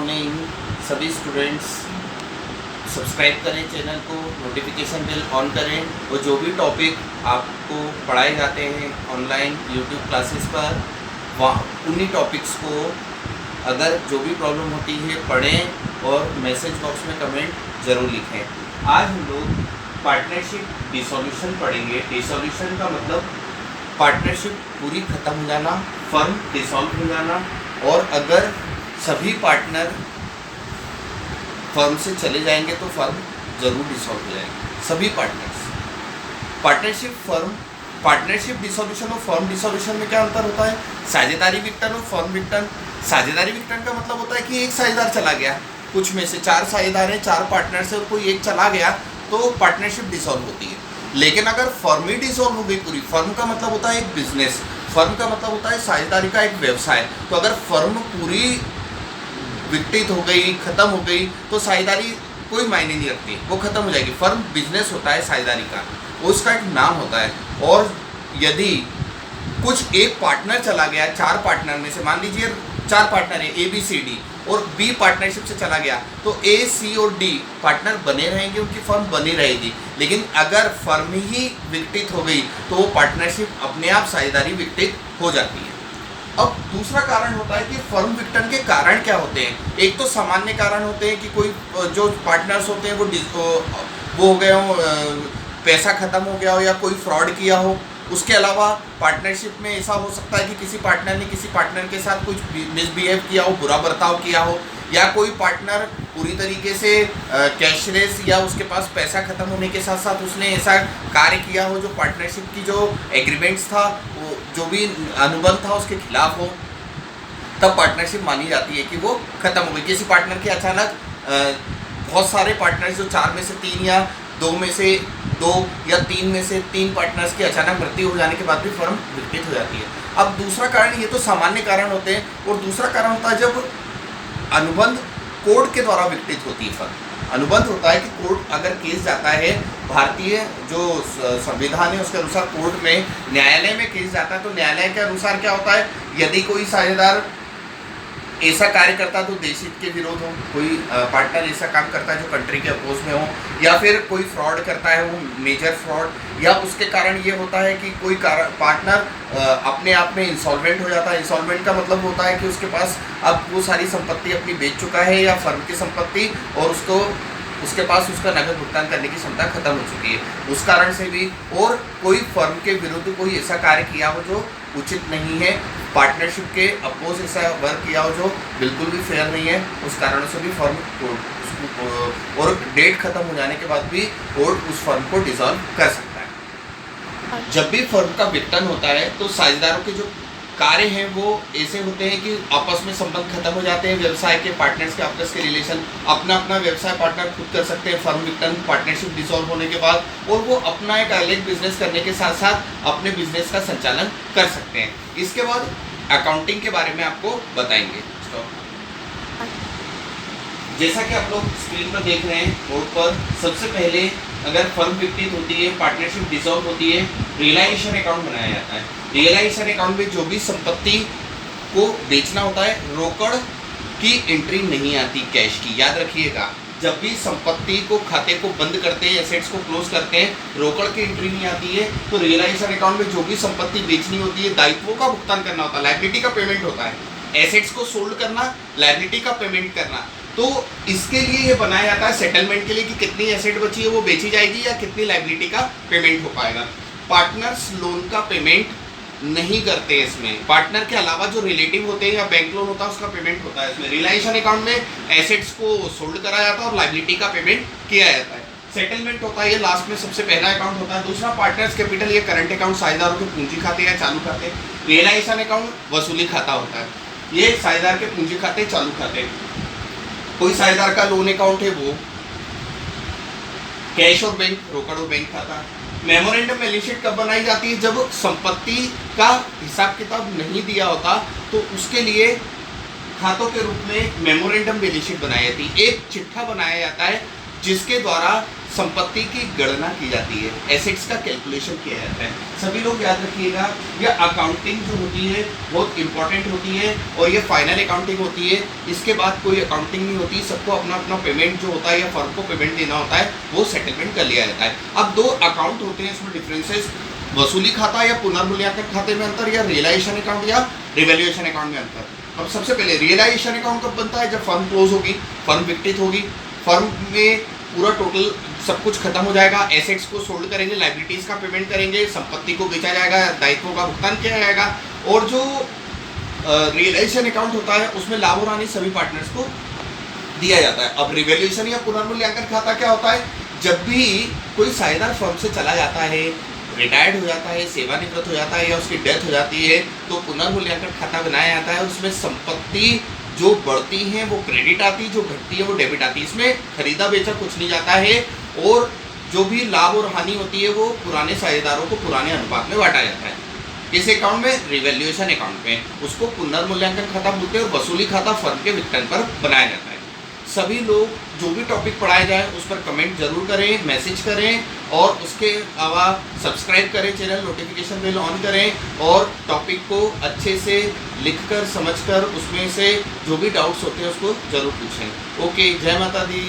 Morning सभी students. Subscribe करें channel को, नोटिफिकेशन बेल ऑन करें और जो भी टॉपिक आपको पढ़ाए जाते हैं ऑनलाइन यूट्यूब क्लासेस पर, वहाँ उन्हीं टॉपिक्स को अगर जो भी प्रॉब्लम होती है पढ़ें और मैसेज बॉक्स में कमेंट ज़रूर लिखें। आज हम लोग पार्टनरशिप डिसॉल्यूशन पढ़ेंगे। डिसॉल्यूशन का मतलब पार्टनरशिप पूरी ख़त्म हो जाना, फर्म डिसॉल्व हो जाना, और अगर सभी पार्टनर फर्म से चले जाएंगे तो फर्म ज़रूर डिसॉल्व हो जाएगी। सभी पार्टनर्स। पार्टनरशिप डिसॉल्यूशन और फर्म डिसॉल्यूशन में क्या अंतर होता है? साझेदारी विघटन और फर्म विघटन। साझेदारी विघटन का मतलब होता है कि एक साझेदार चला गया, कुछ में से 4 साझेदार हैं, 4 पार्टनर्स हैं और कोई एक चला गया तो पार्टनरशिप डिसॉल्व होती है। लेकिन अगर फर्म ही डिसॉल्व हो गई पूरी, फर्म का मतलब होता है एक बिजनेस, फर्म का मतलब होता है साझेदारी का एक व्यवसाय, तो अगर फर्म पूरी विघटित हो गई, खत्म हो गई, तो साझेदारी कोई मायने नहीं रखती, वो खत्म हो जाएगी। फर्म बिजनेस होता है साझेदारी का, उसका एक नाम होता है। और यदि कुछ एक पार्टनर चला गया, 4 पार्टनर में से मान लीजिए 4 पार्टनर है A B C D और B पार्टनरशिप से चला गया, तो A C और D पार्टनर बने रहेंगे, उनकी फर्म बनी रहेगी। लेकिन अगर फर्म ही विघटित हो गई तो वो पार्टनरशिप अपने आप साझेदारी विघटित हो जाती है। अब दूसरा कारण होता है कि फर्म विघटन के कारण क्या होते हैं। एक तो सामान्य कारण होते हैं कि कोई जो पार्टनर्स होते हैं वो हो गए हो, पैसा खत्म हो गया हो या कोई फ्रॉड किया हो। उसके अलावा पार्टनरशिप में ऐसा हो सकता है कि किसी पार्टनर ने किसी पार्टनर के साथ कुछ मिसबिहेव किया हो, बुरा बर्ताव किया हो, या कोई पार्टनर पूरी तरीके से कैशलेस या उसके पास पैसा खत्म होने के साथ साथ उसने ऐसा कार्य किया हो जो पार्टनरशिप की जो एग्रीमेंट्स था, वो जो भी अनुबंध था उसके खिलाफ हो, तब पार्टनरशिप मानी जाती है कि वो खत्म हो गई। किसी पार्टनर के अचानक बहुत सारे पार्टनर्स, जो 4 में से 3 या 2 में से 2 या 3 में से 3 पार्टनर्स की अचानक मृत्यु हो जाने के बाद भी फर्म विघटित हो जाती है। अब दूसरा कारण, ये तो सामान्य कारण होते हैं, और दूसरा कारण होता है जब अनुबंध कोर्ट के द्वारा विघटित होती है फर्म। अनुबंध होता है कि कोर्ट अगर केस जाता है, भारतीय जो संविधान है उसके अनुसार कोर्ट में, न्यायालय में केस जाता है, तो न्यायालय के अनुसार क्या होता है, यदि कोई साझेदार ऐसा कार्य करता है तो देश हित के विरोध हो, कोई पार्टनर ऐसा काम करता है जो कंट्री के अपोज में हो, या फिर कोई फ्रॉड करता है वो मेजर फ्रॉड, या उसके कारण ये होता है कि कोई पार्टनर अपने आप में इंसॉल्वेंट हो जाता है। इंसॉल्वेंट का मतलब होता है कि उसके पास अब वो सारी संपत्ति अपनी बेच चुका है या फर्म की संपत्ति, और उसके पास उसका नकद भुगतान करने की क्षमता खत्म हो चुकी है, उस कारण से भी। और कोई फर्म के विरुद्ध कोई ऐसा कार्य किया हो जो उचित नहीं है, पार्टनरशिप के अपोज ऐसा वर्क किया हो जो बिल्कुल भी फेयर नहीं है, उस कारणों से भी फर्म और डेट खत्म हो जाने के बाद भी कोर्ट उस फर्म को डिसॉल्व कर सकता है। जब भी फर्म का विघटन होता है तो साझेदारों के जो कार्य हैं वो ऐसे होते हैं कि आपस में संबंध खत्म हो जाते हैं, व्यवसाय के पार्टनर्स के आपस के रिलेशन, अपना व्यवसाय पार्टनर खुद कर सकते हैं फर्म विघटन पार्टनरशिप डिसॉल्व होने के बाद, और वो अपना एक अलग बिजनेस करने के साथ साथ अपने बिजनेस का संचालन कर सकते हैं। इसके बाद अकाउंटिंग के बारे में आपको बताएंगे। जैसा कि आप लोग स्क्रीन पर देख रहे हैं बोर्ड पर, सबसे पहले अगर फर्म विघटित होती है, पार्टनरशिप डिसॉल्व होती है, रियलाइजेशन अकाउंट बनाया जाता है। रियलाइजेशन अकाउंट में जो भी संपत्ति को बेचना होता है, रोकड़ की एंट्री नहीं आती कैश की, याद रखिएगा। जब भी संपत्ति को, खाते को बंद करते हैं, एसेट्स को क्लोज करते हैं, रोकड़ की एंट्री नहीं आती है। तो रियलाइजेशन अकाउंट में जो भी संपत्ति बेचनी होती है, दायित्वों का भुगतान करना होता है, लायबिलिटी का पेमेंट होता है, एसेट्स को सोल्ड करना, लायबिलिटी का पेमेंट करना। तो इसके लिए ये बनाया जाता है सेटलमेंट के लिए कि कितनी एसेट बची है वो बेची जाएगी या कितनी लायबिलिटी का पेमेंट हो पाएगा। पार्टनर्स लोन का पेमेंट नहीं करते हैं इसमें, पार्टनर के अलावा जो रिलेटिव होते हैं या बैंक लोन होता है उसका पेमेंट होता है इसमें। रियलाइजेशन अकाउंट में एसेट्स को सोल्ड करा जाता है और लायबिलिटी का पेमेंट किया जाता है। सेटलमेंट होता है, ये लास्ट में सबसे पहला अकाउंट होता है। दूसरा पार्टनर्स कैपिटल, ये करंट अकाउंट, साझेदारों के पूंजी खाते या चालू खाते। रियलाइजेशन अकाउंट वसूली खाता होता है, ये साझेदार के पूंजी खाते, चालू खाते। कोई साझेदार का लोन अकाउंट है वो कैश और बैंक, रोकड़ और बैंक खाता। मेमोरेंडम बैलेंस शीट कब बनाई जाती है? जब संपत्ति का हिसाब किताब नहीं दिया होता तो उसके लिए खातों के रूप में मेमोरेंडम बैलेंस शीट बनाई जाती है। एक चिट्ठा बनाया जाता है जिसके द्वारा संपत्ति की गणना की जाती है, एसेट्स का कैलकुलेशन किया जाता है। सभी लोग याद रखिएगा, यह अकाउंटिंग जो होती है बहुत इंपॉर्टेंट होती है और ये फाइनल अकाउंटिंग होती है। इसके बाद कोई अकाउंटिंग नहीं होती, सबको अपना अपना पेमेंट जो होता है या फर्म को पेमेंट देना होता है वो सेटलमेंट कर लिया जाता है। अब दो अकाउंट होते हैं, इसमें डिफरेंसेस वसूली खाता या पुनर्मूल्यांकन खाते में अंतर, या रियलाइजेशन अकाउंट या रिवैल्यूएशन अकाउंट में अंतर। अब सबसे पहले रियलाइजेशन अकाउंट कब बनता है? जब फर्म क्लोज होगी, फर्म विकटित होगी, फर्म में पूरा टोटल सब कुछ खत्म हो जाएगा, एसेट्स को सोल्ड करेंगे, लाइबिलिटीज का पेमेंट करेंगे, संपत्ति को बेचा जाएगा, दायित्वों का भुगतान किया जाएगा। और जो रियलाइजेशन अकाउंट होता है उसमें लाभ और हानि सभी पार्टनर्स को दिया जाता है। अब रिवैल्यूएशन या पुनर्मूल्यांकन खाता क्या होता है? जब भी कोई साझेदार फर्म से चला जाता है, रिटायर्ड हो जाता है, सेवानिवृत्त हो जाता है या उसकी डेथ हो जाती है, तो पुनर्मूल्यांकन खाता बनाया जाता है। उसमें संपत्ति जो बढ़ती हैं वो क्रेडिट आती है, जो घटती है वो डेबिट आती है। इसमें खरीदा बेचा कुछ नहीं जाता है और जो भी लाभ और हानि होती है वो पुराने साझेदारों को पुराने अनुपात में बांटा जाता है। इस अकाउंट में रिवैल्यूएशन अकाउंट में उसको पुनर्मूल्यांकन खाता बोलते हैं और वसूली खाता फर्म के वितरण पर बनाया जाता है। सभी लोग जो भी टॉपिक पढ़ाए जाए उस पर कमेंट जरूर करें, मैसेज करें और उसके अलावा सब्सक्राइब करें चैनल, नोटिफिकेशन बेल ऑन करें और टॉपिक को अच्छे से लिखकर समझकर उसमें से जो भी डाउट्स होते हैं उसको जरूर पूछें। ओके, जय माता दी।